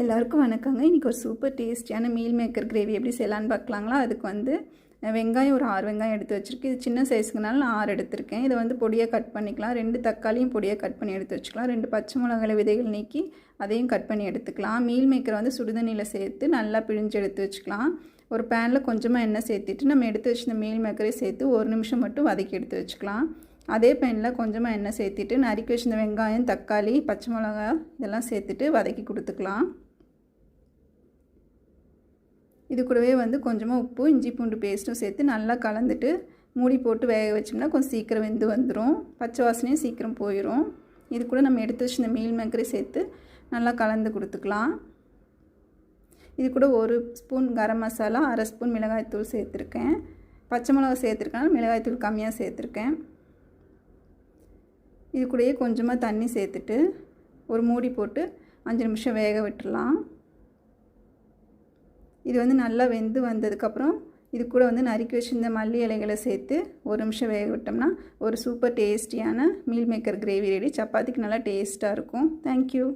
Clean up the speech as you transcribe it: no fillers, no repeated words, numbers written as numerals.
எல்லாருக்கும் வணக்கங்க. இன்றைக்கி ஒரு சூப்பர் டேஸ்டியான மீல் மேக்கர் கிரேவி எப்படி செய்யலான்னு பார்க்கலாங்களா. அதுக்கு வந்து வெங்காயம் ஒரு 6 வெங்காயம் எடுத்து வச்சுருக்கேன். இது சின்ன சைஸுக்குனால நான் 6 எடுத்திருக்கேன். இதை வந்து பொடியாக கட் பண்ணிக்கலாம். 2 தக்காளியும் பொடியாக கட் பண்ணி எடுத்து வச்சுக்கலாம். 2 பச்சை மிளகாய் விதைகள் நீக்கி அதையும் கட் பண்ணி எடுத்துக்கலாம். மீல் மேக்கரை வந்து சுடுதண்ணியில் சேர்த்து நல்லா பிழிஞ்சு எடுத்து வச்சுக்கலாம். ஒரு பேனில் கொஞ்சமாக எண்ணெய் சேர்த்துட்டு நம்ம எடுத்து வச்சுருந்த மீல் மேக்கரை சேர்த்து 1 நிமிஷம் மட்டும் வதக்கி எடுத்து வச்சுக்கலாம். அதே பேனில் கொஞ்சமாக எண்ணெய் சேர்த்துட்டு நறுக்கி வச்சுருந்த வெங்காயம், தக்காளி, பச்சை மிளகாய் இதெல்லாம் சேர்த்துட்டு வதக்கி கொடுத்துக்கலாம். இது கூடவே வந்து கொஞ்சமாக உப்பு, இஞ்சி பூண்டு பேஸ்ட்டும் சேர்த்து நல்லா கலந்துட்டு மூடி போட்டு வேக வச்சோம்னா கொஞ்சம் சீக்கிரம் வெந்து வந்துடும். பச்சை வாசனையும் சீக்கிரம் போயிடும். இது கூட நம்ம எடுத்து வச்சுருந்த மீல் மேக்கரை சேர்த்து நல்லா கலந்து கொடுத்துக்கலாம். இது கூட 1 ஸ்பூன் கரம் மசாலா, 1/2 ஸ்பூன் மிளகாய்த்தூள் சேர்த்துருக்கேன். பச்சை மிளகாய் சேர்த்துருக்கனால மிளகாய்த்தூள் கம்மியாக சேர்த்துருக்கேன். இது கூடயே கொஞ்சமாக தண்ணி சேர்த்துட்டு ஒரு மூடி போட்டு 5 நிமிஷம் வேக விட்டுடலாம். இது வந்து நல்லா வெந்து வந்ததுக்கப்புறம் இது கூட வந்து நறுக்கி வச்சுருந்த மல்லி இலைகளை சேர்த்து 1 நிமிஷம் வேக விட்டோம்னா ஒரு சூப்பர் டேஸ்டியான மீல் மேக்கர் கிரேவி ரெடி. சப்பாத்திக்கு நல்லா டேஸ்ட்டாக இருக்கும். தேங்க்யூ.